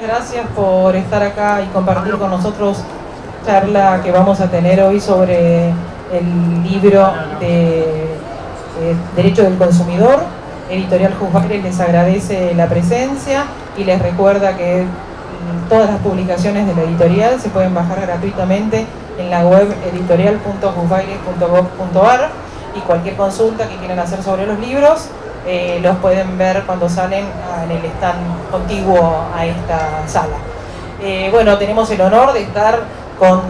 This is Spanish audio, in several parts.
Gracias por estar acá y compartir con nosotros la charla que vamos a tener hoy sobre el libro de Derecho del Consumidor. Editorial Husvaires les agradece la presencia y les recuerda que todas las publicaciones de la editorial se pueden bajar gratuitamente en la web editorial.husvaires.gov.ar y cualquier consulta que quieran hacer sobre los libros los pueden ver cuando salen en el stand contiguo a esta sala. Bueno, tenemos el honor de estar con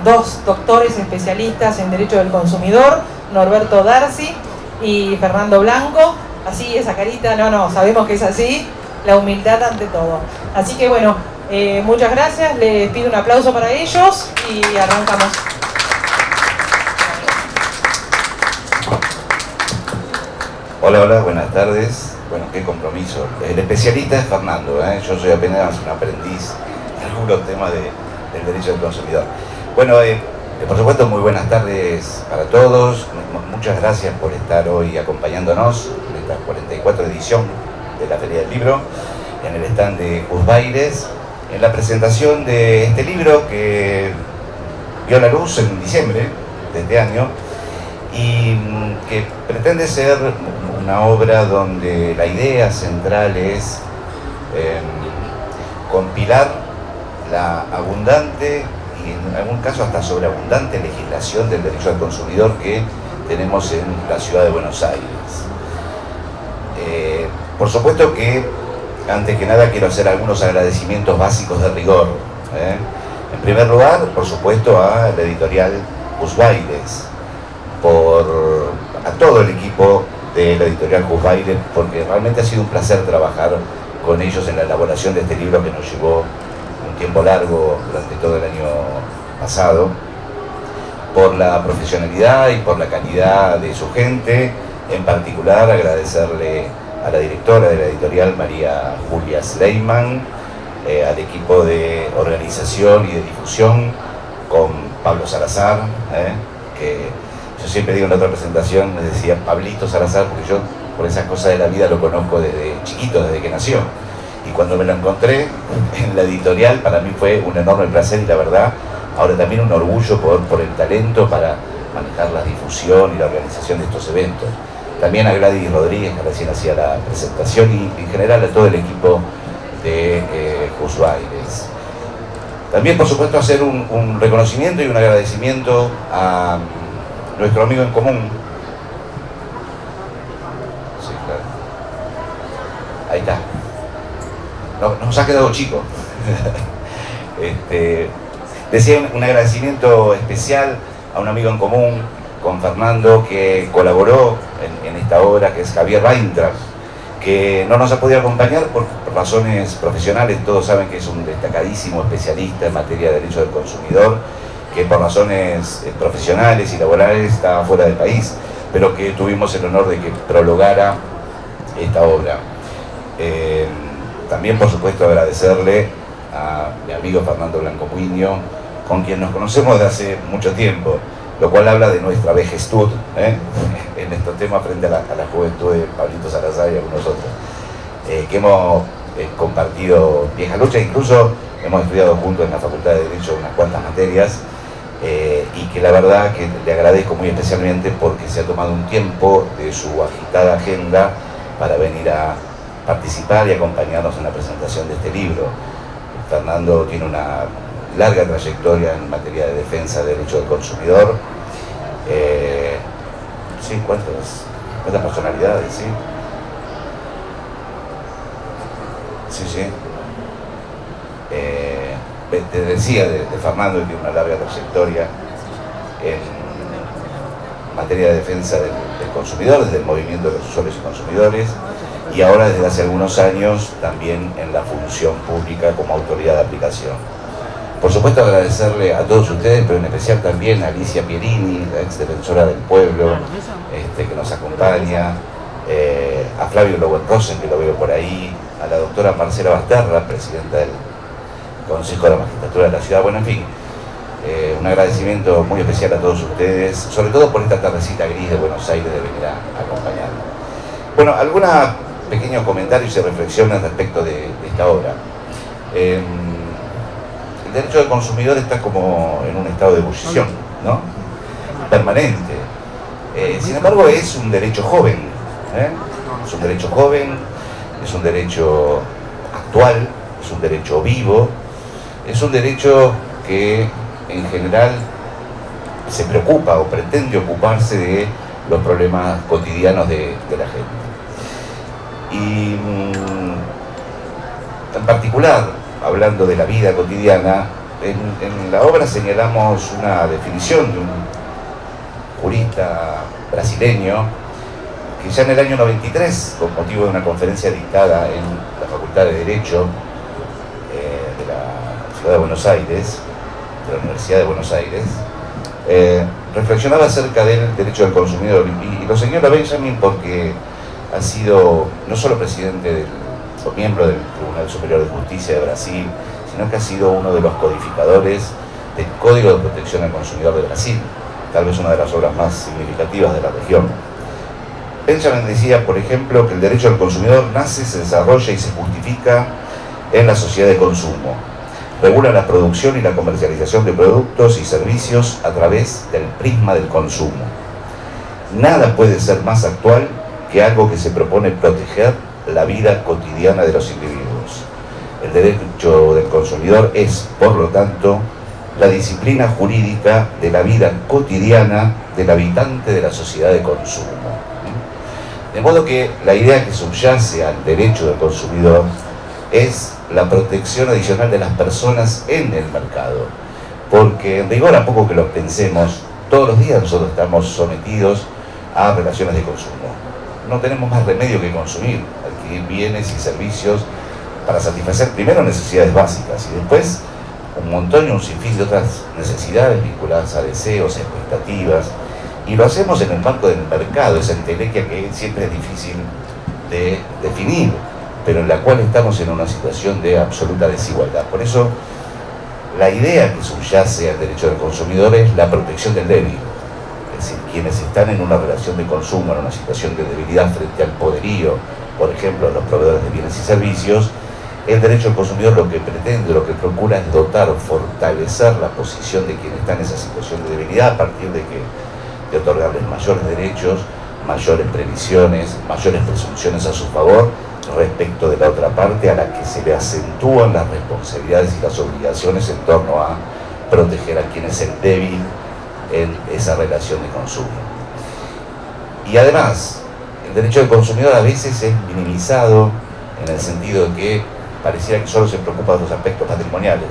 dos doctores especialistas en Derecho del Consumidor, Norberto Darcy y Fernando Blanco. Así, esa carita, no, sabemos que es así, la humildad ante todo. Así que bueno, muchas gracias, les pido un aplauso para ellos y arrancamos. Hola, buenas tardes. Bueno, qué compromiso. El especialista es Fernando, yo soy apenas un aprendiz en algunos temas del derecho del consumidor. Bueno, por supuesto, muy buenas tardes para todos. Muchas gracias por estar hoy acompañándonos en esta 44 edición de la Feria del Libro, en el stand de Husvaires, en la presentación de este libro que vio la luz en diciembre de este año y que pretende ser una obra donde la idea central es compilar la abundante y en algún caso hasta sobreabundante legislación del derecho al consumidor que tenemos en la ciudad de Buenos Aires. Por supuesto que antes que nada quiero hacer algunos agradecimientos básicos de rigor. En primer lugar, por supuesto, a la editorial Husvaires, a todo el equipo de la editorial Husvaires, porque realmente ha sido un placer trabajar con ellos en la elaboración de este libro que nos llevó un tiempo largo durante todo el año pasado, por la profesionalidad y por la calidad de su gente. En particular, agradecerle a la directora de la editorial, María Julia Sleiman, al equipo de organización y de difusión, con Pablo Salazar, que yo siempre digo en la otra presentación, les decía Pablito Salazar, porque yo por esas cosas de la vida lo conozco desde chiquito, desde que nació. Y cuando me lo encontré en la editorial, para mí fue un enorme placer y la verdad, ahora también un orgullo por el talento para manejar la difusión y la organización de estos eventos. También a Gladys Rodríguez, que recién hacía la presentación, y en general a todo el equipo de Husvaires. También, por supuesto, hacer un reconocimiento y un agradecimiento a nuestro amigo en común. Sí, claro. Ahí está. Nos ha quedado chico. Decía un agradecimiento especial a un amigo en común, con Fernando, que colaboró en esta obra, que es Javier Weintraub, que no nos ha podido acompañar por razones profesionales. Todos saben que es un destacadísimo especialista en materia de derecho del consumidor, que por razones profesionales y laborales está fuera del país, pero que tuvimos el honor de que prologara esta obra. También, por supuesto, agradecerle a mi amigo Fernando Blanco Puigno, con quien nos conocemos de hace mucho tiempo, lo cual habla de nuestra vejestud en estos temas frente a la juventud de Pablito Salazar y algunos otros, que hemos compartido vieja lucha, incluso hemos estudiado juntos en la Facultad de Derecho unas cuantas materias, y que la verdad que le agradezco muy especialmente porque se ha tomado un tiempo de su agitada agenda para venir a participar y acompañarnos en la presentación de este libro. Fernando tiene una larga trayectoria en materia de defensa del derecho del consumidor. Sí, ¿cuántas personalidades? Sí. Te decía de Fernando, que tiene una larga trayectoria en materia de defensa del consumidor, desde el movimiento de los usuarios y consumidores, y ahora desde hace algunos años también en la función pública como autoridad de aplicación. Por supuesto, agradecerle a todos ustedes, pero en especial también a Alicia Pierini, la ex defensora del pueblo, que nos acompaña, a Flavio Lowenrosen, que lo veo por ahí, a la doctora Marcela Basterra, presidenta del Consejo de la Magistratura de la Ciudad. Bueno, en fin, un agradecimiento muy especial a todos ustedes, sobre todo por esta tardecita gris de Buenos Aires de venir a acompañarnos. Bueno, algunos pequeños comentarios y reflexiones respecto de esta obra. El derecho del consumidor está como en un estado de ebullición, ¿no? Permanente. Sin embargo, es un derecho joven, es un derecho joven, es un derecho actual, es un derecho vivo, es un derecho que en general se preocupa o pretende ocuparse de los problemas cotidianos de la gente. Y en particular, hablando de la vida cotidiana, en la obra señalamos una definición de un jurista brasileño que ya en el año 93, con motivo de una conferencia dictada en la Facultad de Derecho de la Ciudad de Buenos Aires, de la Universidad de Buenos Aires, reflexionaba acerca del derecho del consumidor, y lo señala Benjamin porque ha sido no solo presidente o miembro del Tribunal Superior de Justicia de Brasil, sino que ha sido uno de los codificadores del Código de Protección al Consumidor de Brasil, tal vez una de las obras más significativas de la región. Benjamin decía, por ejemplo, que el derecho del consumidor nace, se desarrolla y se justifica en la sociedad de consumo. Regula la producción y la comercialización de productos y servicios a través del prisma del consumo. Nada puede ser más actual que algo que se propone proteger la vida cotidiana de los individuos. El derecho del consumidor es, por lo tanto, la disciplina jurídica de la vida cotidiana del habitante de la sociedad de consumo. De modo que la idea que subyace al derecho del consumidor es la protección adicional de las personas en el mercado, porque en rigor, a poco que lo pensemos, todos los días nosotros estamos sometidos a relaciones de consumo. No tenemos más remedio que consumir, adquirir bienes y servicios para satisfacer primero necesidades básicas y después un montón y un sinfín de otras necesidades vinculadas a deseos, a expectativas, y lo hacemos en el marco del mercado, esa entelequia que siempre es difícil de definir, pero en la cual estamos en una situación de absoluta desigualdad. Por eso, la idea que subyace al derecho del consumidor es la protección del débil, es decir, quienes están en una relación de consumo, en una situación de debilidad frente al poderío, por ejemplo, los proveedores de bienes y servicios. El derecho del consumidor lo que pretende, lo que procura es dotar o fortalecer la posición de quien está en esa situación de debilidad a partir de otorgarles mayores derechos, mayores previsiones, mayores presunciones a su favor respecto de la otra parte, a la que se le acentúan las responsabilidades y las obligaciones en torno a proteger a quien es el débil en esa relación de consumo. Y además, el derecho del consumidor a veces es minimizado en el sentido de que pareciera que solo se preocupa de los aspectos patrimoniales,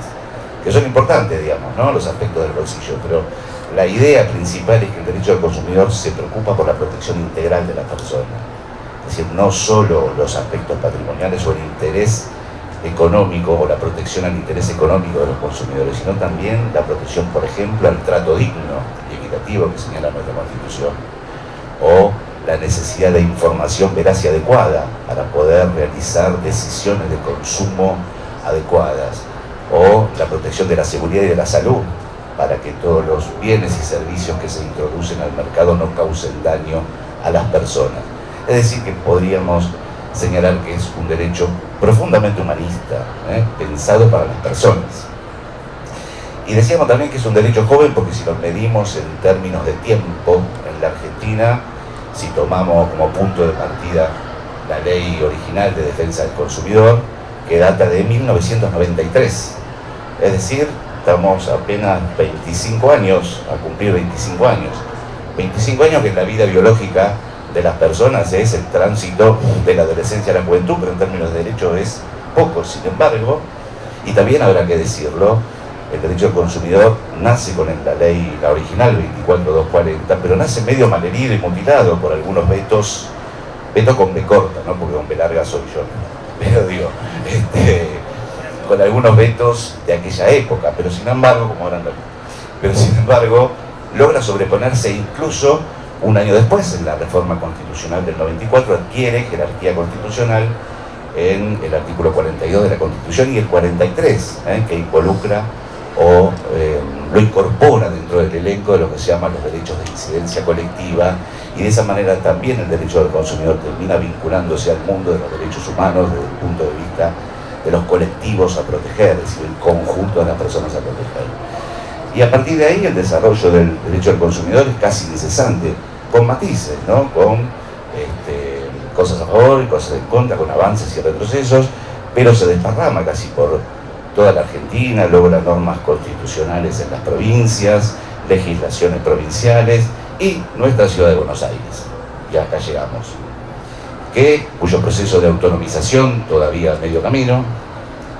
que son importantes, digamos, ¿no? Los aspectos del bolsillo, pero la idea principal es que el derecho del consumidor se preocupa por la protección integral de la persona. Es decir, no solo los aspectos patrimoniales o el interés económico o la protección al interés económico de los consumidores, sino también la protección, por ejemplo, al trato digno y equitativo que señala nuestra Constitución, o la necesidad de información veraz y adecuada para poder realizar decisiones de consumo adecuadas, o la protección de la seguridad y de la salud, para que todos los bienes y servicios que se introducen al mercado no causen daño a las personas. Es decir, que podríamos señalar que es un derecho profundamente humanista, pensado para las personas. Y decíamos también que es un derecho joven porque si lo medimos en términos de tiempo, en la Argentina, si tomamos como punto de partida la ley original de defensa del consumidor, que data de 1993, es decir, estamos apenas 25 años, a cumplir 25 años. 25 años que en la vida biológica de las personas es el tránsito de la adolescencia a la juventud, pero en términos de derecho es poco. Sin embargo, y también habrá que decirlo, el derecho del consumidor nace con la ley, la original 24240, pero nace medio malherido y mutilado por algunos vetos, veto con B corta, ¿no? Porque con B larga soy yo, pero digo, con algunos vetos de aquella época, pero sin embargo, logra sobreponerse incluso un año después, en la reforma constitucional del 94, adquiere jerarquía constitucional en el artículo 42 de la Constitución y el 43, que involucra o lo incorpora dentro del elenco de lo que se llaman los derechos de incidencia colectiva, y de esa manera también el derecho del consumidor termina vinculándose al mundo de los derechos humanos desde el punto de vista de los colectivos a proteger, es decir, el conjunto de las personas a proteger. Y a partir de ahí el desarrollo del derecho del consumidor es casi incesante, con matices, ¿no? Con cosas a favor y cosas en contra, con avances y retrocesos, pero se desparrama casi por toda la Argentina, luego las normas constitucionales en las provincias, legislaciones provinciales y nuestra ciudad de Buenos Aires. Y acá llegamos. Cuyo proceso de autonomización todavía a medio camino,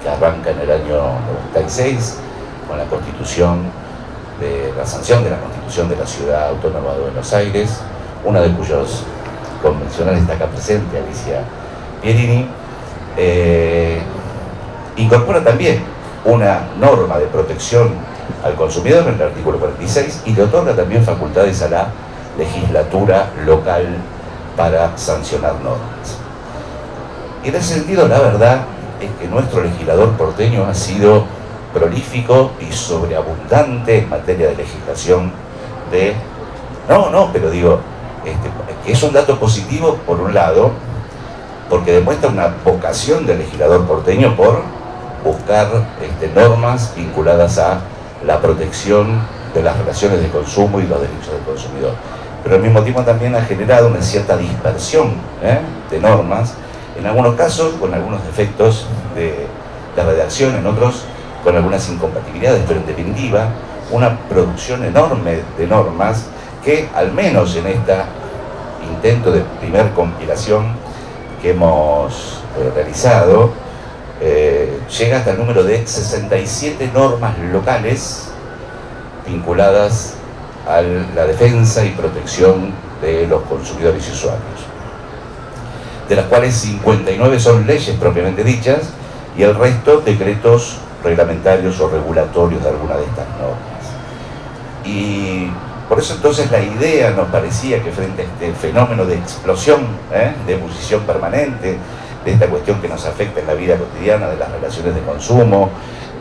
que arranca en el año 96 con la constitución, la sanción de la Constitución de la Ciudad Autónoma de Buenos Aires, una de cuyos convencionales está acá presente, Alicia Pierini, incorpora también una norma de protección al consumidor en el artículo 46 y le otorga también facultades a la legislatura local para sancionar normas. Y en ese sentido, la verdad es que nuestro legislador porteño ha sido prolífico y sobreabundante en materia de legislación pero digo, que es un dato positivo por un lado, porque demuestra una vocación del legislador porteño por buscar normas vinculadas a la protección de las relaciones de consumo y los derechos del consumidor. Pero al mismo tiempo también ha generado una cierta dispersión de normas, en algunos casos con algunos defectos de redacción, en otros con algunas incompatibilidades, pero en definitiva una producción enorme de normas que al menos en este intento de primer compilación que hemos realizado, llega hasta el número de 67 normas locales vinculadas a la defensa y protección de los consumidores y usuarios, de las cuales 59 son leyes propiamente dichas y el resto decretos reglamentarios o regulatorios de alguna de estas normas. Y por eso entonces la idea nos parecía que frente a este fenómeno de explosión, de ebullición permanente, de esta cuestión que nos afecta en la vida cotidiana, de las relaciones de consumo,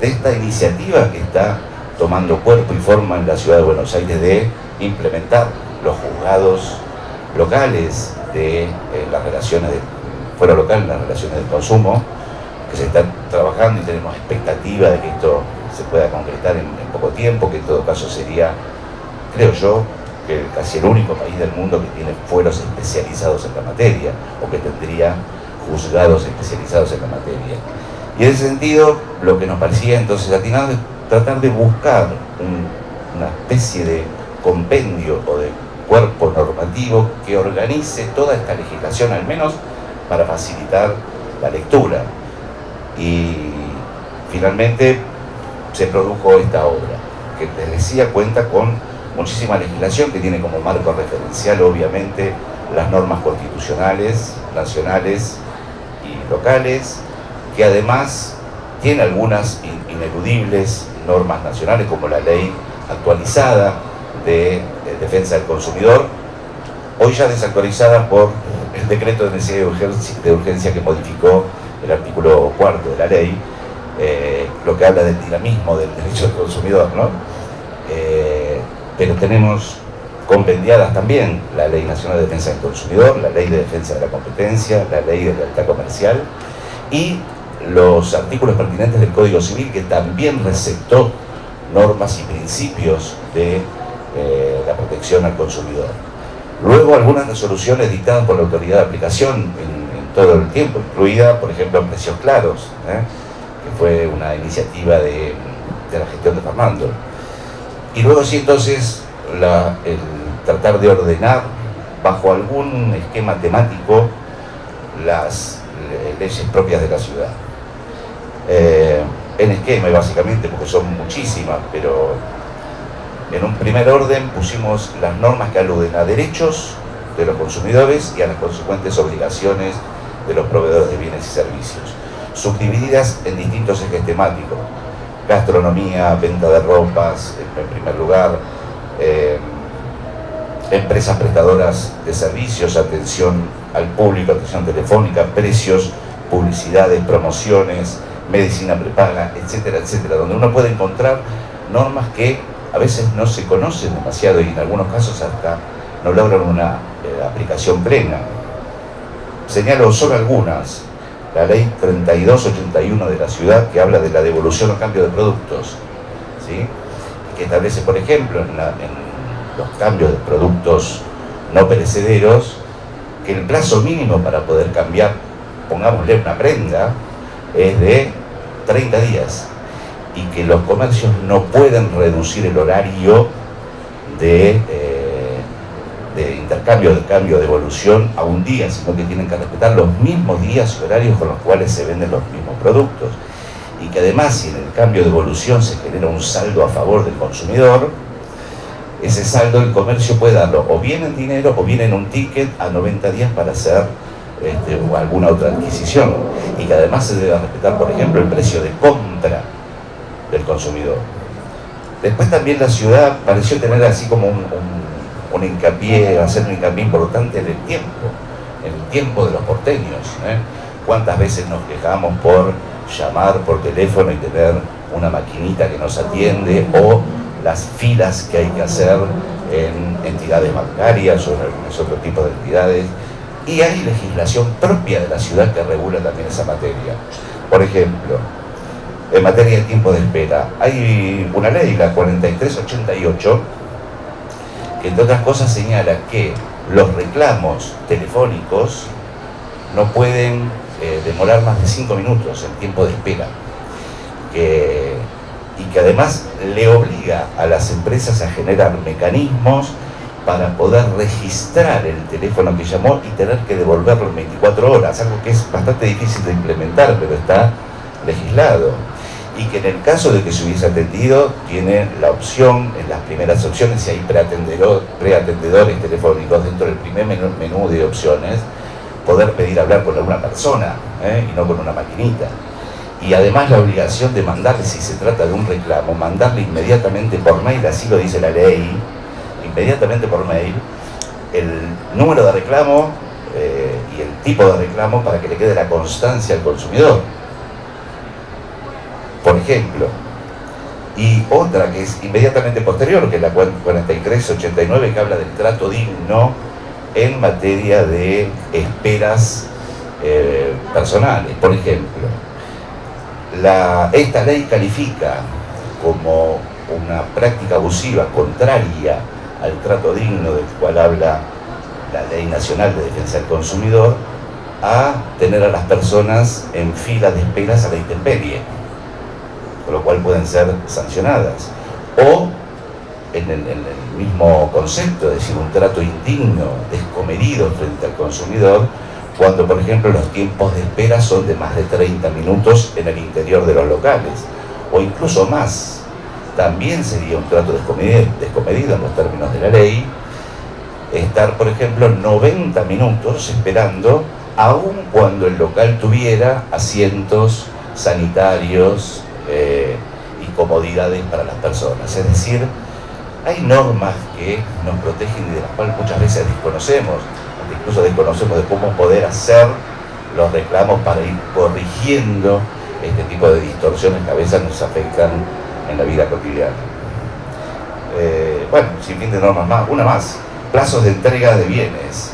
de esta iniciativa que está tomando cuerpo y forma en la ciudad de Buenos Aires de implementar los juzgados locales de las relaciones de fuera local, las relaciones de consumo, que se están trabajando y tenemos expectativa de que esto se pueda concretar en poco tiempo, que en todo caso sería, creo yo, que casi el único país del mundo que tiene fueros especializados en la materia, o que tendría juzgados especializados en la materia. Y en ese sentido, lo que nos parecía entonces atinado es tratar de buscar una especie de compendio o de cuerpo normativo que organice toda esta legislación, al menos para facilitar la lectura. Y finalmente se produjo esta obra, que les decía cuenta con muchísima legislación, que tiene como marco referencial obviamente las normas constitucionales, nacionales y locales, que además tiene algunas ineludibles normas nacionales, como la ley actualizada de defensa del consumidor, hoy ya desactualizada por el decreto de necesidad de urgencia que modificó el artículo 4 de la ley, lo que habla del dinamismo del derecho del consumidor, ¿no? Pero tenemos compendiadas también la Ley Nacional de Defensa del Consumidor, la Ley de Defensa de la Competencia, la Ley de Lealtad Comercial y los artículos pertinentes del Código Civil, que también receptó normas y principios de la protección al consumidor. Luego algunas resoluciones dictadas por la autoridad de aplicación en todo el tiempo, incluida, por ejemplo, Precios Claros, que fue una iniciativa de la gestión de Fernando. Y luego sí, entonces, el tratar de ordenar bajo algún esquema temático las leyes propias de la ciudad. En esquema, básicamente, porque son muchísimas, pero en un primer orden pusimos las normas que aluden a derechos de los consumidores y a las consecuentes obligaciones de los proveedores de bienes y servicios, subdivididas en distintos ejes temáticos: gastronomía, venta de ropas, en primer lugar, empresas prestadoras de servicios, atención al público, atención telefónica, precios, publicidades, promociones, medicina prepaga, etcétera, etcétera, donde uno puede encontrar normas que a veces no se conocen demasiado y en algunos casos hasta no logran una aplicación plena. Señalo solo algunas: la ley 3281 de la ciudad, que habla de la devolución o cambio de productos, ¿sí? Que establece, por ejemplo, en los cambios de productos no perecederos, que el plazo mínimo para poder cambiar, pongámosle una prenda, es de 30 días, y que los comercios no pueden reducir el horario de intercambio, de cambio, de devolución a un día, sino que tienen que respetar los mismos días y horarios con los cuales se venden los mismos productos. Y que además, si en el cambio de devolución se genera un saldo a favor del consumidor, ese saldo el comercio puede darlo o bien en dinero o bien en un ticket a 90 días para hacer o alguna otra adquisición. Y que además se debe respetar, por ejemplo, el precio de compra del consumidor. Después también la ciudad pareció tener así como un hincapié, hacer un hincapié importante en el tiempo de los porteños, ¿eh? ¿Cuántas veces nos quejamos por llamar por teléfono y tener una maquinita que nos atiende, o las filas que hay que hacer en entidades bancarias o en algunos otros tipos de entidades? Y hay legislación propia de la ciudad que regula también esa materia. Por ejemplo, en materia de tiempo de espera, hay una ley, la 4388, que entre otras cosas señala que los reclamos telefónicos no pueden demorar más de 5 minutos en tiempo de espera, y que además le obliga a las empresas a generar mecanismos para poder registrar el teléfono que llamó y tener que devolverlo en 24 horas, algo que es bastante difícil de implementar, pero está legislado. Y que en el caso de que se hubiese atendido, tiene la opción, en las primeras opciones, si hay preatendedores telefónicos dentro del primer menú de opciones, poder pedir hablar con alguna persona, y no con una maquinita. Y además la obligación de mandarle, si se trata de un reclamo, mandarle inmediatamente por mail, así lo dice la ley, inmediatamente por mail, el número de reclamo y el tipo de reclamo para que le quede la constancia al consumidor, por ejemplo. Y otra que es inmediatamente posterior, que es la 4389, que habla del trato digno en materia de esperas personales. Por ejemplo, esta ley califica como una práctica abusiva contraria al trato digno del cual habla la Ley Nacional de Defensa del Consumidor, a tener a las personas en fila de esperas a la intemperie, con lo cual pueden ser sancionadas. O en el mismo concepto, es decir, un trato indigno, descomedido frente al consumidor, cuando por ejemplo los tiempos de espera son de más de 30 minutos en el interior de los locales, o incluso más. También sería un trato descomedido en los términos de la ley estar, por ejemplo, 90 minutos esperando, aun cuando el local tuviera asientos sanitarios y comodidades para las personas. Es decir, hay normas que nos protegen y de las cuales muchas veces desconocemos, incluso desconocemos de cómo poder hacer los reclamos para ir corrigiendo este tipo de distorsiones que a veces nos afectan en la vida cotidiana. Bueno, sin fin de normas más, una más, plazos de entrega de bienes.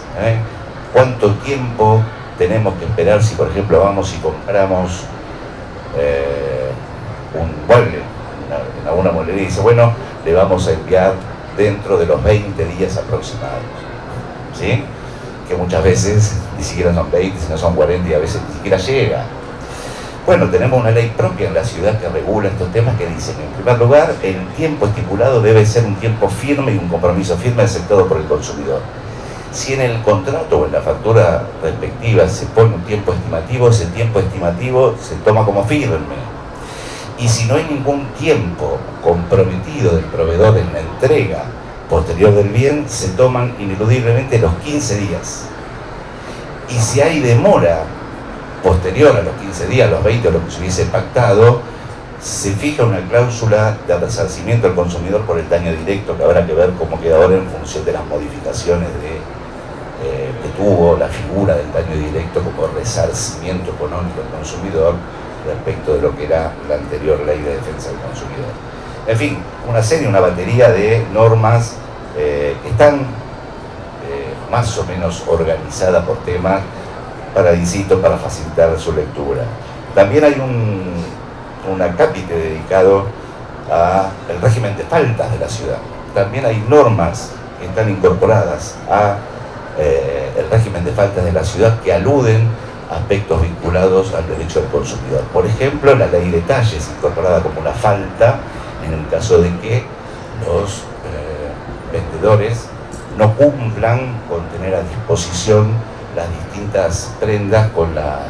¿Cuánto tiempo tenemos que esperar si, por ejemplo, vamos y compramos un mueble en una mueblería y dice, bueno, le vamos a enviar dentro de los 20 días aproximados, ¿sí? Que muchas veces ni siquiera son 20, sino son 40 y a veces ni siquiera llega. Bueno, tenemos una ley propia en la ciudad que regula estos temas, que dice que en primer lugar el tiempo estipulado debe ser un tiempo firme y un compromiso firme aceptado por el consumidor. Si en el contrato o en la factura respectiva se pone un tiempo estimativo, ese tiempo estimativo se toma como firme. Y si no hay ningún tiempo comprometido del proveedor en la entrega posterior del bien, se toman ineludiblemente los 15 días. Y si hay demora posterior a los 15 días, los 20 o lo que se hubiese pactado, se fija una cláusula de resarcimiento al consumidor por el daño directo, que habrá que ver cómo queda ahora en función de las modificaciones que tuvo la figura del daño directo como resarcimiento económico al consumidor respecto de lo que era la anterior ley de defensa del consumidor. En fin, una batería de normas que están más o menos organizadas por temas insisto, para facilitar su lectura. También hay un acápite dedicado al régimen de faltas de la ciudad. También hay normas que están incorporadas a el régimen de faltas de la ciudad que aluden a aspectos vinculados al derecho del consumidor. Por ejemplo, la ley de talles, incorporada como una falta en el caso de que los vendedores no cumplan con tener a disposición las distintas prendas con las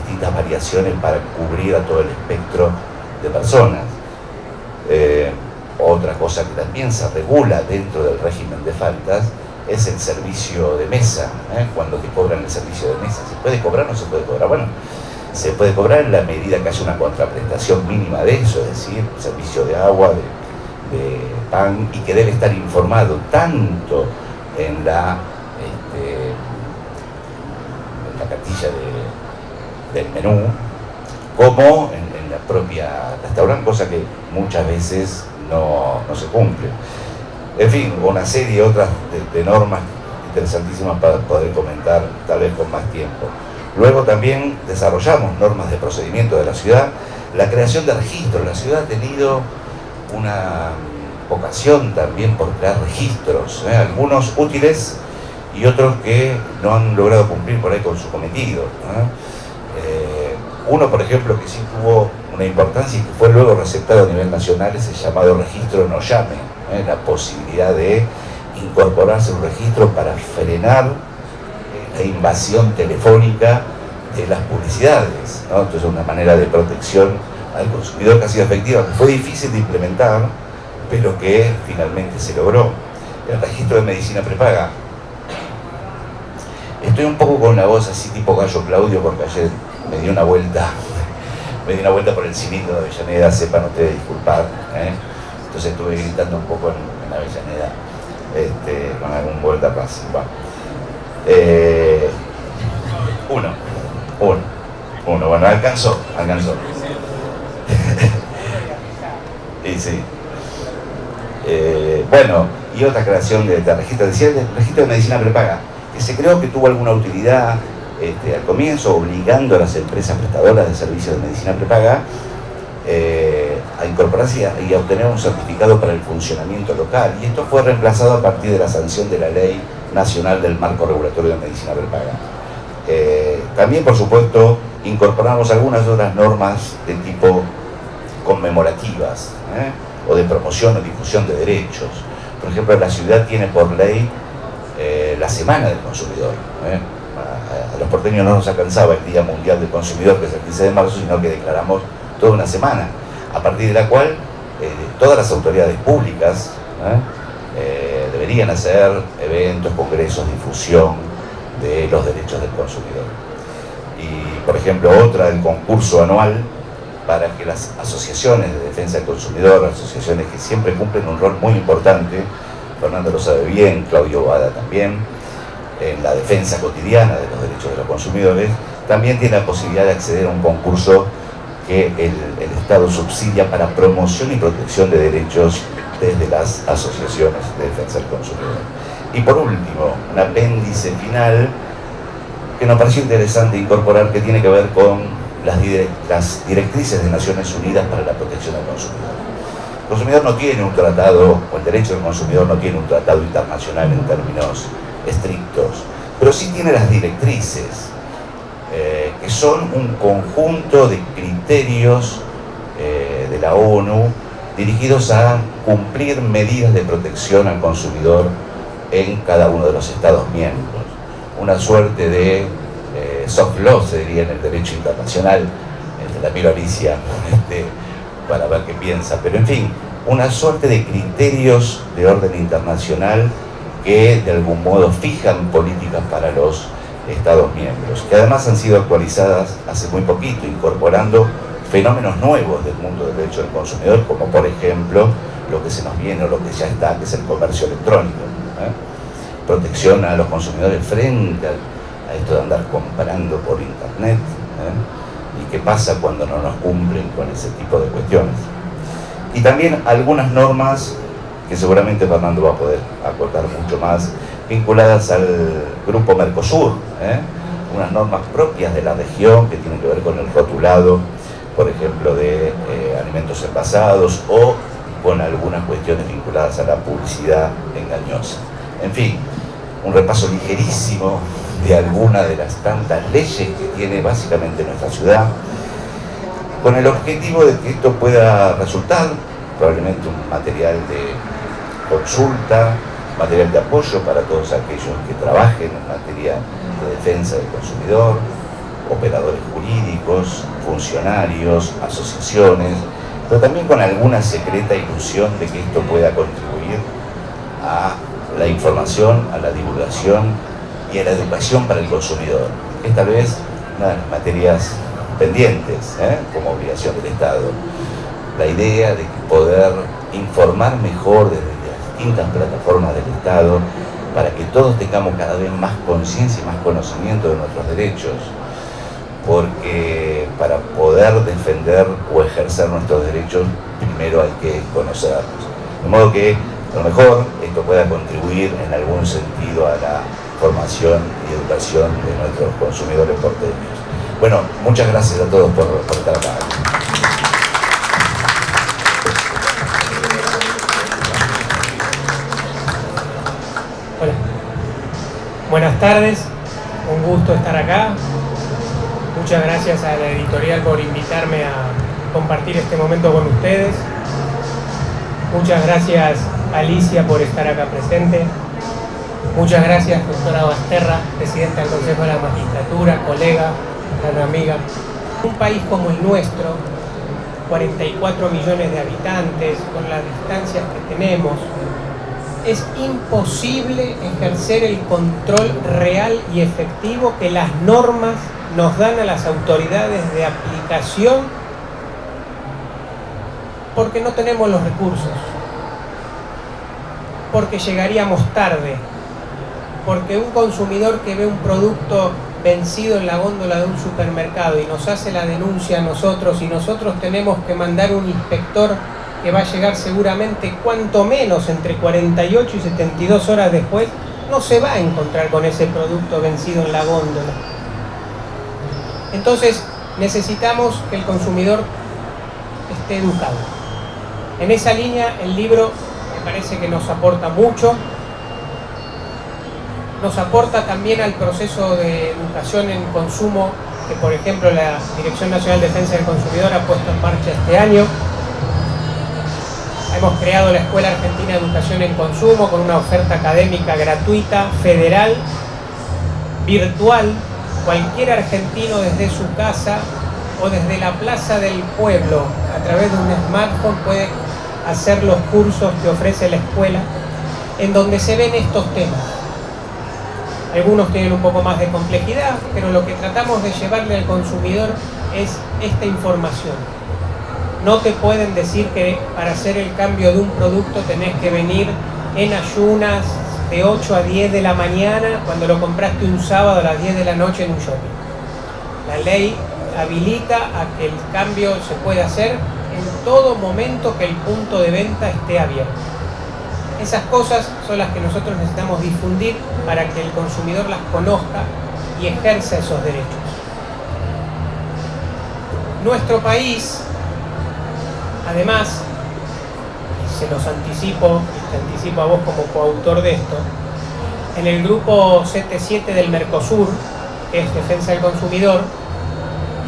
distintas variaciones para cubrir a todo el espectro de personas. Otra cosa que también se regula dentro del régimen de faltas es el servicio de mesa, cuando te cobran el servicio de mesa. ¿Se puede cobrar o no se puede cobrar? Bueno, se puede cobrar en la medida que haya una contraprestación mínima de eso, es decir, servicio de agua, de pan, y que debe estar informado tanto en la cartilla del menú como en la propia restaurante, cosa que muchas veces no se cumple. En fin, una serie otras de normas interesantísimas para poder comentar tal vez con más tiempo. Luego también desarrollamos normas de procedimiento de la ciudad, la creación de registros. La ciudad ha tenido una vocación también por crear registros, algunos útiles y otros que no han logrado cumplir por ahí con su cometido. Uno, por ejemplo, que sí tuvo una importancia y que fue luego receptado a nivel nacional es el llamado registro no llame, la posibilidad de incorporarse un registro para frenar la invasión telefónica de las publicidades, ¿no? Entonces, una manera de protección al consumidor que ha sido efectiva, que fue difícil de implementar, pero que finalmente se logró. El registro de medicina prepaga. Estoy un poco con la voz así tipo Gallo Claudio, porque ayer me di una vuelta por el cinito de Avellaneda, sepan ustedes disculpar, entonces estuve gritando un poco en Avellaneda, con algún vuelta atrás. Uno, bueno, alcanzó. Y sí. Bueno, y otra creación de registro, decía el registro de medicina prepaga, que se creó que tuvo alguna utilidad al comienzo, obligando a las empresas prestadoras de servicios de medicina prepaga a incorporarse y a obtener un certificado para el funcionamiento local, y esto fue reemplazado a partir de la sanción de la Ley Nacional del Marco Regulatorio de Medicina Prepaga. También, por supuesto, incorporamos algunas otras normas de tipo conmemorativas, o de promoción o difusión de derechos. Por ejemplo, la ciudad tiene por ley la Semana del Consumidor. A los porteños no nos alcanzaba el Día Mundial del Consumidor, que es el 15 de marzo, sino que declaramos toda una semana, a partir de la cual todas las autoridades públicas deberían hacer eventos, congresos, difusión de los derechos del consumidor. Y, por ejemplo, otra, el concurso anual para que las asociaciones de defensa del consumidor, asociaciones que siempre cumplen un rol muy importante, Fernando lo sabe bien, Claudio Bada también, en la defensa cotidiana de los derechos de los consumidores, también tiene la posibilidad de acceder a un concurso que el Estado subsidia para promoción y protección de derechos desde las asociaciones de defensa del consumidor. Y por último, un apéndice final que nos pareció interesante incorporar, que tiene que ver con las directrices de Naciones Unidas para la protección del consumidor. El consumidor no tiene un tratado, o el derecho del consumidor no tiene un tratado internacional en términos estrictos, pero sí tiene las directrices, que son un conjunto de criterios de la ONU dirigidos a cumplir medidas de protección al consumidor en cada uno de los Estados miembros. Una suerte de soft law, se diría en el derecho internacional. La miro a Alicia para ver qué piensa, pero en fin, una suerte de criterios de orden internacional que de algún modo fijan políticas para los Estados miembros, que además han sido actualizadas hace muy poquito, incorporando fenómenos nuevos del mundo del derecho del consumidor, como por ejemplo lo que se nos viene o lo que ya está, que es el comercio electrónico. Protección a los consumidores frente a esto de andar comprando por internet, y qué pasa cuando no nos cumplen con ese tipo de cuestiones. Y también algunas normas que seguramente Fernando va a poder acotar mucho más, vinculadas al grupo Mercosur, unas normas propias de la región que tienen que ver con el rotulado, por ejemplo, de alimentos envasados o con algunas cuestiones vinculadas a la publicidad engañosa. En fin, un repaso ligerísimo de algunas de las tantas leyes que tiene básicamente nuestra ciudad, con el objetivo de que esto pueda resultar probablemente un material de consulta, material de apoyo para todos aquellos que trabajen en materia de defensa del consumidor, operadores jurídicos, funcionarios, asociaciones, pero también con alguna secreta ilusión de que esto pueda contribuir a la información, a la divulgación y a la educación para el consumidor. Es tal vez una de las materias pendientes, como obligación del Estado. La idea de poder informar mejor desde las distintas plataformas del Estado para que todos tengamos cada vez más conciencia y más conocimiento de nuestros derechos, porque para poder defender o ejercer nuestros derechos primero hay que conocerlos. De modo que a lo mejor esto pueda contribuir en algún sentido a la formación y educación de nuestros consumidores porteños. Bueno, muchas gracias a todos por estar acá. Hola. Buenas tardes, un gusto estar acá. Muchas gracias a la editorial por invitarme a compartir este momento con ustedes. Muchas gracias Alicia por estar acá presente. Muchas gracias doctora Basterra, presidenta del Consejo de la Magistratura, colega, gran amiga. Un país como el nuestro, 44 millones de habitantes, con las distancias que tenemos, es imposible ejercer el control real y efectivo que las normas nos dan a las autoridades de aplicación porque no tenemos los recursos, porque llegaríamos tarde, porque un consumidor que ve un producto vencido en la góndola de un supermercado y nos hace la denuncia a nosotros y nosotros tenemos que mandar un inspector que va a llegar seguramente cuanto menos entre 48 y 72 horas después, no se va a encontrar con ese producto vencido en la góndola. Entonces necesitamos que el consumidor esté educado. En esa línea el libro me parece que nos aporta mucho. Nos aporta también al proceso de educación en consumo que, por ejemplo, la Dirección Nacional de Defensa del Consumidor ha puesto en marcha este año. Hemos creado la Escuela Argentina de Educación en Consumo con una oferta académica gratuita, federal, virtual. Cualquier argentino desde su casa o desde la plaza del pueblo, a través de un smartphone, puede hacer los cursos que ofrece la escuela, en donde se ven estos temas. Algunos tienen un poco más de complejidad, pero lo que tratamos de llevarle al consumidor es esta información. No te pueden decir que para hacer el cambio de un producto tenés que venir en ayunas de 8 a 10 de la mañana cuando lo compraste un sábado a las 10 de la noche en un shopping. La ley habilita a que el cambio se pueda hacer en todo momento que el punto de venta esté abierto. Esas cosas son las que nosotros necesitamos difundir para que el consumidor las conozca y ejerza esos derechos. Nuestro país, además, se los anticipo, y te anticipo a vos como coautor de esto, en el grupo 7 del Mercosur, que es Defensa del Consumidor,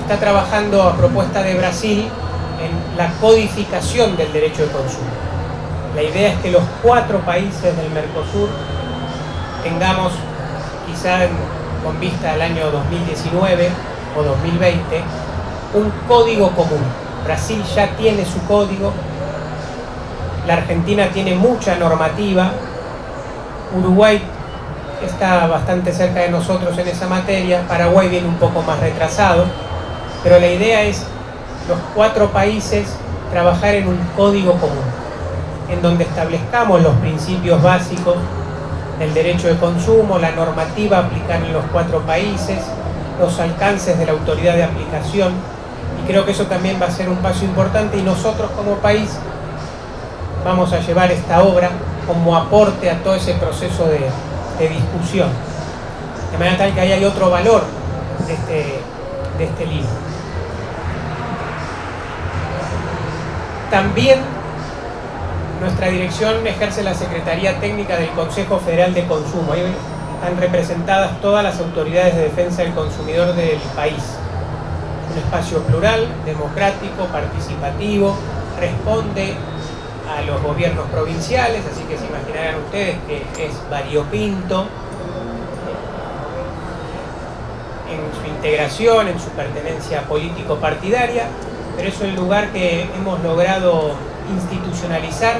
está trabajando a propuesta de Brasil en la codificación del derecho de consumo. La idea es que los 4 países del Mercosur tengamos, quizá con vista al año 2019 o 2020, un código común. Brasil ya tiene su código, la Argentina tiene mucha normativa, Uruguay está bastante cerca de nosotros en esa materia, Paraguay viene un poco más retrasado, pero la idea es los 4 países trabajar en un código común, en donde establezcamos los principios básicos del derecho de consumo, la normativa a aplicar en los 4 países, los alcances de la autoridad de aplicación, y creo que eso también va a ser un paso importante y nosotros como país vamos a llevar esta obra como aporte a todo ese proceso de de discusión. De manera tal que ahí hay otro valor de este libro. También nuestra dirección ejerce la Secretaría Técnica del Consejo Federal de Consumo. Ahí están representadas todas las autoridades de defensa del consumidor del país. Un espacio plural, democrático, participativo, responde a los gobiernos provinciales, así que se imaginarán ustedes que es variopinto en su integración, en su pertenencia político-partidaria, pero es un lugar que hemos logrado institucionalizar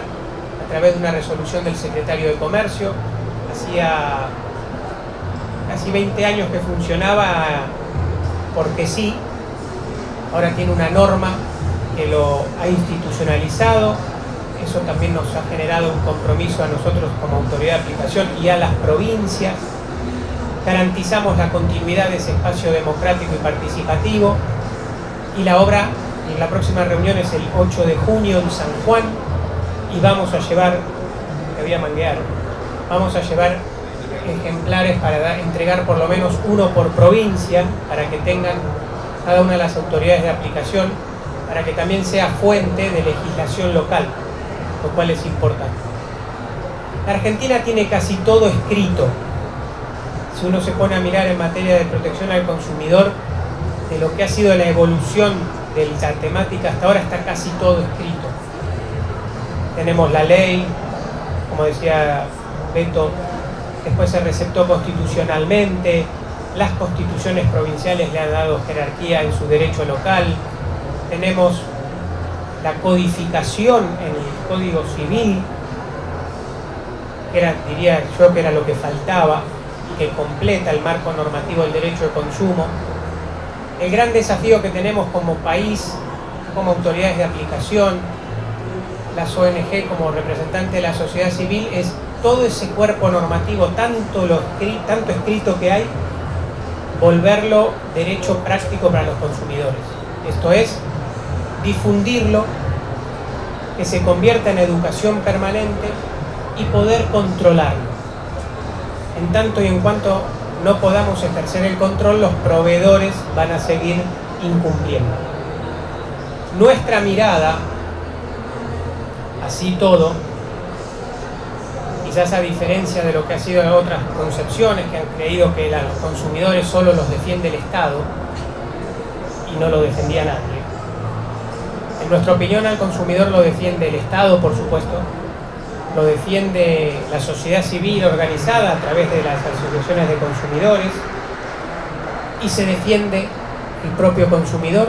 a través de una resolución del secretario de Comercio. Hacía casi 20 años que funcionaba porque sí, ahora tiene una norma que lo ha institucionalizado. Eso también nos ha generado un compromiso a nosotros como autoridad de aplicación y a las provincias. Garantizamos la continuidad de ese espacio democrático y participativo, y la obra en la próxima reunión es el 8 de junio en San Juan, y vamos a llevar, te voy a manguear, vamos a llevar ejemplares para entregar por lo menos uno por provincia, para que tengan cada una de las autoridades de aplicación, para que también sea fuente de legislación local, lo cual es importante. La Argentina tiene casi todo escrito. Si uno se pone a mirar en materia de protección al consumidor, de lo que ha sido la evolución de la temática hasta ahora, está casi todo escrito. Tenemos la ley, como decía Beto, después se receptó constitucionalmente, las constituciones provinciales le han dado jerarquía en su derecho local, tenemos la codificación en el Código Civil, que era, diría yo, que era lo que faltaba y que completa el marco normativo del derecho de consumo. El gran desafío que tenemos como país, como autoridades de aplicación, las ONG como representante de la sociedad civil, es todo ese cuerpo normativo, tanto escrito que hay, volverlo derecho práctico para los consumidores. Esto es, difundirlo, que se convierta en educación permanente y poder controlarlo. En tanto y en cuanto no podamos ejercer el control, los proveedores van a seguir incumpliendo. Nuestra mirada, así todo, quizás a diferencia de lo que ha sido en otras concepciones que han creído que a los consumidores solo los defiende el Estado y no lo defendía nadie. En nuestra opinión, al consumidor lo defiende el Estado, por supuesto, lo defiende la sociedad civil organizada a través de las asociaciones de consumidores, y se defiende el propio consumidor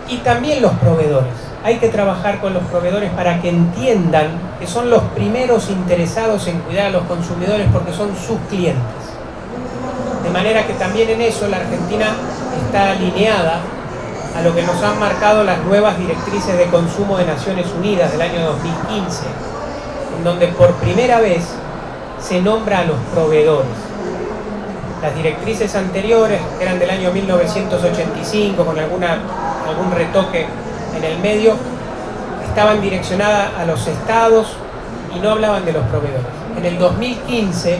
y también los proveedores. Hay que trabajar con los proveedores para que entiendan que son los primeros interesados en cuidar a los consumidores porque son sus clientes. De manera que también en eso la Argentina está alineada a lo que nos han marcado las nuevas directrices de consumo de Naciones Unidas del año 2015, en donde por primera vez se nombra a los proveedores. Las directrices anteriores, que eran del año 1985, con algún retoque en el medio, estaban direccionadas a los estados y no hablaban de los proveedores. En el 2015,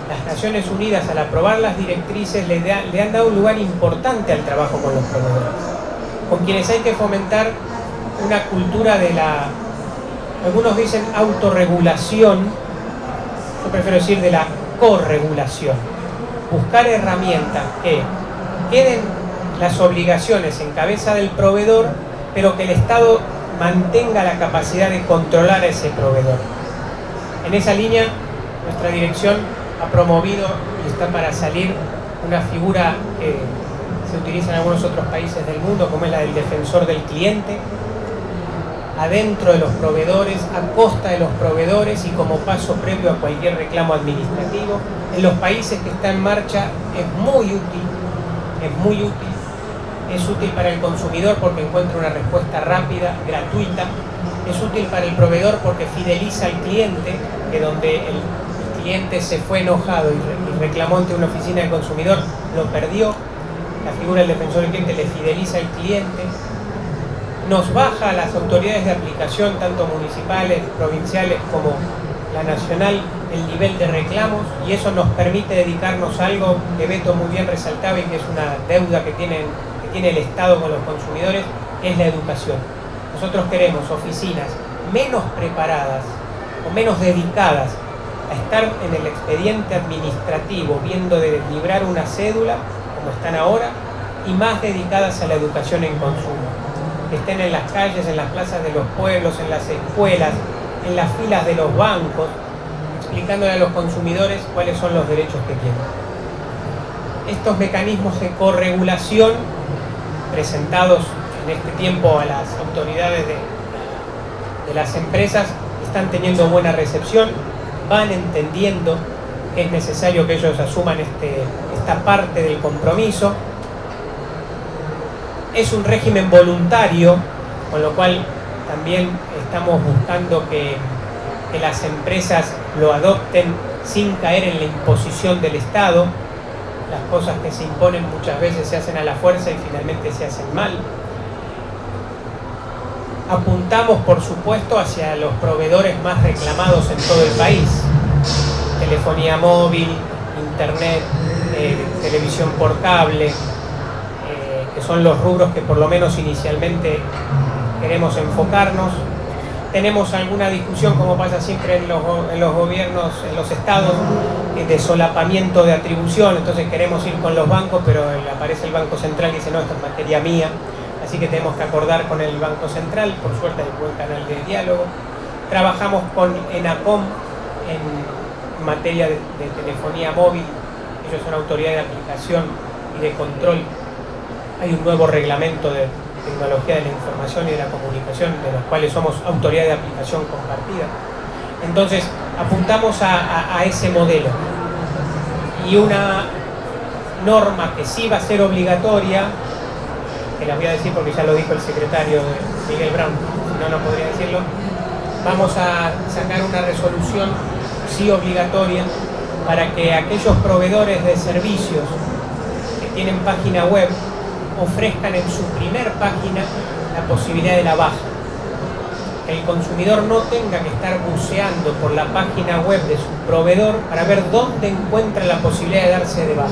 las Naciones Unidas, al aprobar las directrices, le han dado un lugar importante al trabajo con los proveedores, con quienes hay que fomentar una cultura de la, algunos dicen autorregulación, yo prefiero decir de la corregulación. Buscar herramientas que queden las obligaciones en cabeza del proveedor, pero que el Estado mantenga la capacidad de controlar a ese proveedor. En esa línea, nuestra dirección ha promovido y está para salir una figura que se utiliza en algunos otros países del mundo, como es la del defensor del cliente, adentro de los proveedores, a costa de los proveedores y como paso previo a cualquier reclamo administrativo. En los países que está en marcha es muy útil, es útil para el consumidor porque encuentra una respuesta rápida, gratuita, es útil para el proveedor porque fideliza al cliente, que donde el cliente se fue enojado y reclamó ante una oficina de consumidor, lo perdió. La figura del defensor del cliente le fideliza al cliente, nos baja a las autoridades de aplicación, tanto municipales, provinciales como la nacional, el nivel de reclamos, y eso nos permite dedicarnos a algo que Beto muy bien resaltaba y que es una deuda que tiene el Estado con los consumidores, es la educación. Nosotros queremos oficinas menos preparadas o menos dedicadas a estar en el expediente administrativo viendo de librar una cédula, como están ahora, y más dedicadas a la educación en consumo. Que estén en las calles, en las plazas de los pueblos, en las escuelas, en las filas de los bancos, explicándole a los consumidores cuáles son los derechos que tienen. Estos mecanismos de corregulación presentados en este tiempo a las autoridades de las empresas están teniendo buena recepción, van entendiendo que es necesario que ellos asuman esta parte del compromiso. Es un régimen voluntario, con lo cual también estamos buscando que las empresas lo adopten sin caer en la imposición del Estado. Las cosas que se imponen muchas veces se hacen a la fuerza y finalmente se hacen mal. Apuntamos, por supuesto, hacia los proveedores más reclamados en todo el país. Telefonía móvil, internet, televisión por cable, que son los rubros que por lo menos inicialmente queremos enfocarnos. Tenemos alguna discusión, como pasa siempre en los gobiernos, en los estados, de solapamiento de atribución. Entonces queremos ir con los bancos, pero aparece el Banco Central y dice, no, esto es materia mía. Así que tenemos que acordar con el Banco Central, por suerte hay un buen canal de diálogo. Trabajamos con ENACOM en materia de telefonía móvil. Ellos son autoridad de aplicación y de control. Hay un nuevo reglamento de tecnología de la información y de la comunicación, de los cuales somos autoridad de aplicación compartida. Entonces, apuntamos a ese modelo. Y una norma que sí va a ser obligatoria, que la voy a decir porque ya lo dijo el secretario Miguel Brown, si no, no podría decirlo, vamos a sacar una resolución sí obligatoria para que aquellos proveedores de servicios que tienen página web ofrezcan en su primer página la posibilidad de la baja. Que el consumidor no tenga que estar buceando por la página web de su proveedor para ver dónde encuentra la posibilidad de darse de baja,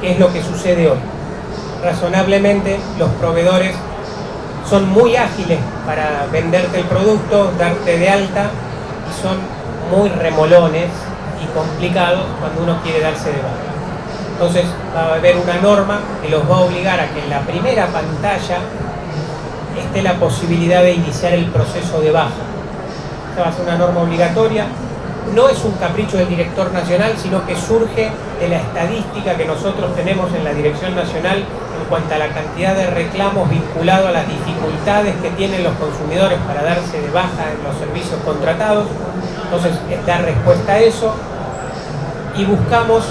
que es lo que sucede hoy. Razonablemente, los proveedores son muy ágiles para venderte el producto, darte de alta, y son muy remolones y complicados cuando uno quiere darse de baja. Entonces va a haber una norma que los va a obligar a que en la primera pantalla esté la posibilidad de iniciar el proceso de baja. Esta va a ser una norma obligatoria. No es un capricho del director nacional, sino que surge de la estadística que nosotros tenemos en la Dirección Nacional en cuanto a la cantidad de reclamos vinculados a las dificultades que tienen los consumidores para darse de baja en los servicios contratados. Entonces, es dar respuesta a eso y buscamos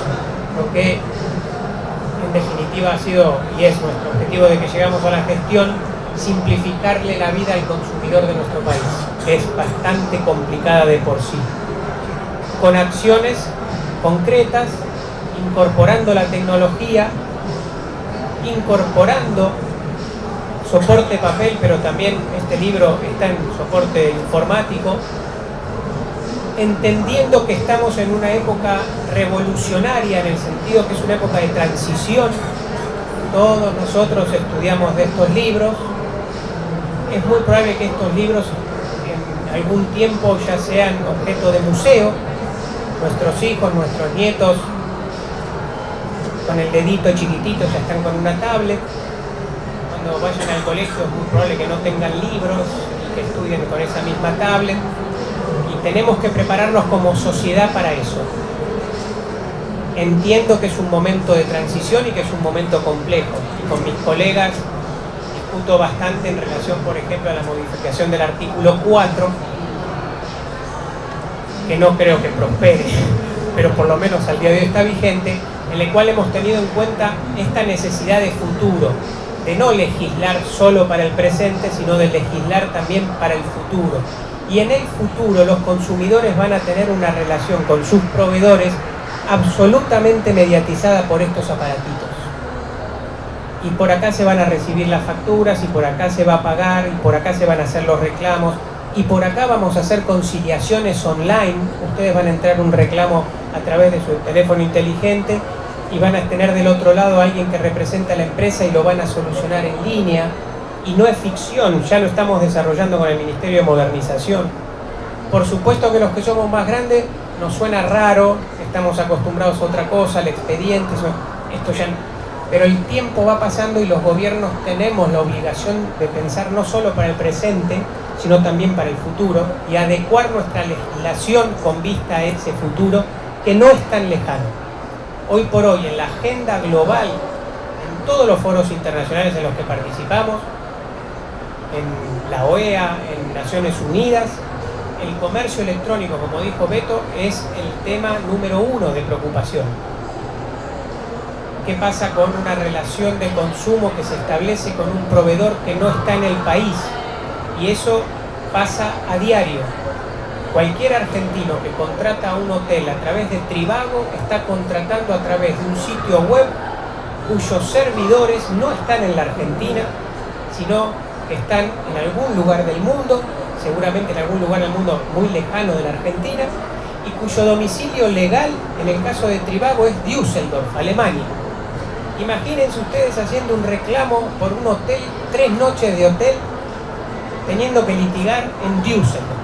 lo que en definitiva ha sido y es nuestro objetivo de que llegamos a la gestión, simplificarle la vida al consumidor de nuestro país, que es bastante complicada de por sí, con acciones concretas, incorporando la tecnología, incorporando soporte papel, pero también este libro está en soporte informático, entendiendo que estamos en una época revolucionaria, en el sentido que es una época de transición. Todos nosotros estudiamos de estos libros. Es muy probable que estos libros en algún tiempo ya sean objeto de museo. Nuestros hijos, nuestros nietos, con el dedito chiquitito ya están con una tablet. Cuando vayan al colegio es muy probable que no tengan libros y que estudien con esa misma tablet. Y tenemos que prepararnos como sociedad para eso. Entiendo que es un momento de transición y que es un momento complejo. Y con mis colegas discuto bastante en relación, por ejemplo, a la modificación del artículo 4, que no creo que prospere, pero por lo menos al día de hoy está vigente, en el cual hemos tenido en cuenta esta necesidad de futuro, de no legislar solo para el presente, sino de legislar también para el futuro. Y en el futuro los consumidores van a tener una relación con sus proveedores absolutamente mediatizada por estos aparatitos. Y por acá se van a recibir las facturas, y por acá se va a pagar, y por acá se van a hacer los reclamos, y por acá vamos a hacer conciliaciones online. Ustedes van a entrar un reclamo a través de su teléfono inteligente y van a tener del otro lado a alguien que representa a la empresa y lo van a solucionar en línea. Y no es ficción, ya lo estamos desarrollando con el Ministerio de Modernización. Por supuesto que los que somos más grandes nos suena raro, estamos acostumbrados a otra cosa, al expediente, esto ya... Pero el tiempo va pasando y los gobiernos tenemos la obligación de pensar no solo para el presente, sino también para el futuro y adecuar nuestra legislación con vista a ese futuro que no es tan lejano. Hoy por hoy, en la agenda global, en todos los foros internacionales en los que participamos, en la OEA, en Naciones Unidas, el comercio electrónico, como dijo Beto, es el tema número 1 de preocupación. ¿Qué pasa con una relación de consumo que se establece con un proveedor que no está en el país? Y eso pasa a diario. Cualquier argentino que contrata un hotel a través de Trivago está contratando a través de un sitio web cuyos servidores no están en la Argentina, sino que están en algún lugar del mundo, seguramente en algún lugar del mundo muy lejano de la Argentina, y cuyo domicilio legal, en el caso de Trivago, es Düsseldorf, Alemania. Imagínense ustedes haciendo un reclamo por un hotel, 3 noches de hotel, teniendo que litigar en Düsseldorf.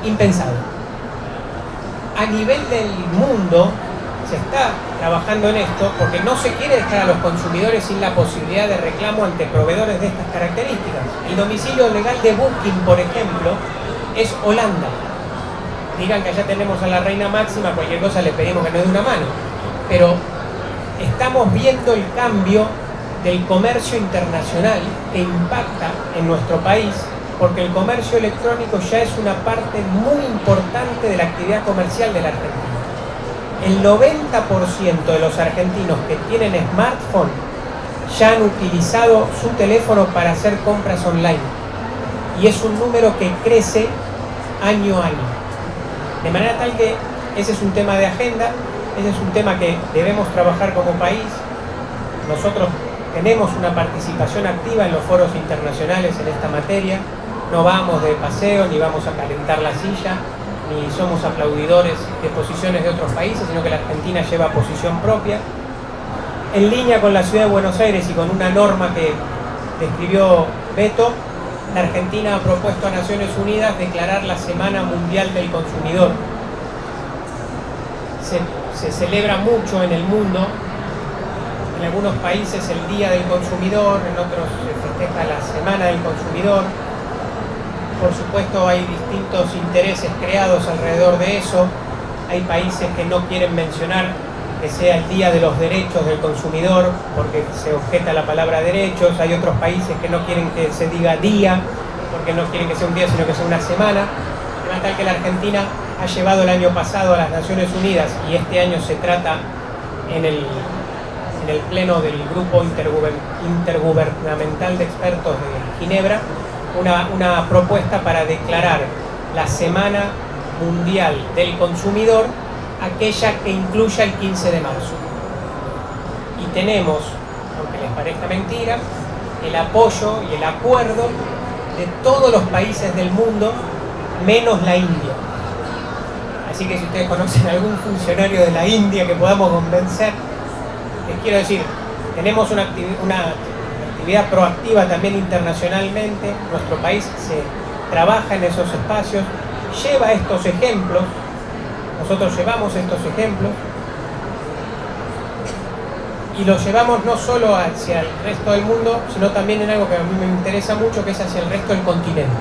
Impensado. A nivel del mundo se está trabajando en esto porque no se quiere dejar a los consumidores sin la posibilidad de reclamo ante proveedores de estas características. El domicilio legal de Booking, por ejemplo, es Holanda. Digan que allá tenemos a la reina máxima, cualquier cosa le pedimos que nos dé una mano. Pero estamos viendo el cambio del comercio internacional que impacta en nuestro país, porque el comercio electrónico ya es una parte muy importante de la actividad comercial de la Argentina. El 90% de los argentinos que tienen smartphone ya han utilizado su teléfono para hacer compras online. Y es un número que crece año a año. De manera tal que ese es un tema de agenda, ese es un tema que debemos trabajar como país. Nosotros tenemos una participación activa en los foros internacionales en esta materia. No vamos de paseo, ni vamos a calentar la silla, ni somos aplaudidores de posiciones de otros países, sino que la Argentina lleva posición propia. En línea con la Ciudad de Buenos Aires y con una norma que describió Beto, la Argentina ha propuesto a Naciones Unidas declarar la Semana Mundial del Consumidor. Se celebra mucho en el mundo, en algunos países el Día del Consumidor, en otros se festeja la Semana del Consumidor. Por supuesto hay distintos intereses creados alrededor de eso. Hay países que no quieren mencionar que sea el Día de los Derechos del Consumidor porque se objeta la palabra derechos. Hay otros países que no quieren que se diga día porque no quieren que sea un día sino que sea una semana. De manera tal que la Argentina ha llevado el año pasado a las Naciones Unidas y este año se trata en el pleno del Grupo Intergubernamental de Expertos de Ginebra una propuesta para declarar la Semana Mundial del Consumidor aquella que incluya el 15 de marzo. Y tenemos, aunque les parezca mentira, el apoyo y el acuerdo de todos los países del mundo, menos la India. Así que si ustedes conocen a algún funcionario de la India que podamos convencer, les quiero decir, tenemos una actividad proactiva también internacionalmente. Nuestro país se trabaja en esos espacios, lleva estos ejemplos, nosotros llevamos estos ejemplos y los llevamos no solo hacia el resto del mundo, sino también en algo que a mí me interesa mucho, que es hacia el resto del continente.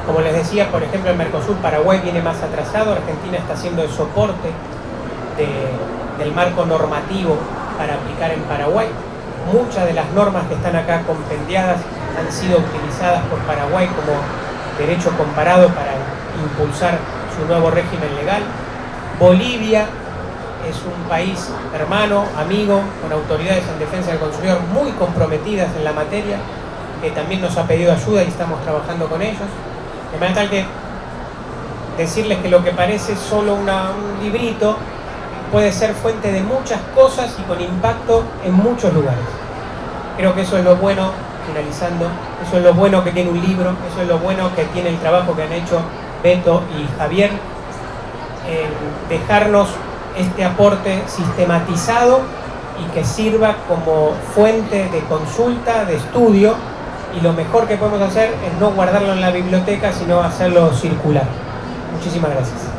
Como les decía, por ejemplo, el Mercosur, Paraguay viene más atrasado, Argentina está haciendo el soporte del marco normativo para aplicar en Paraguay. Muchas de las normas que están acá compendiadas han sido utilizadas por Paraguay como derecho comparado para impulsar su nuevo régimen legal. Bolivia es un país hermano, amigo, con autoridades en defensa del consumidor muy comprometidas en la materia, que también nos ha pedido ayuda y estamos trabajando con ellos. De manera tal que decirles que lo que parece solo un librito puede ser fuente de muchas cosas y con impacto en muchos lugares. Creo que eso es lo bueno finalizando. Eso es lo bueno que tiene un libro, eso es lo bueno que tiene el trabajo que han hecho Beto y Javier, dejarnos este aporte sistematizado y que sirva como fuente de consulta, de estudio, y lo mejor que podemos hacer es no guardarlo en la biblioteca, sino hacerlo circular. Muchísimas gracias.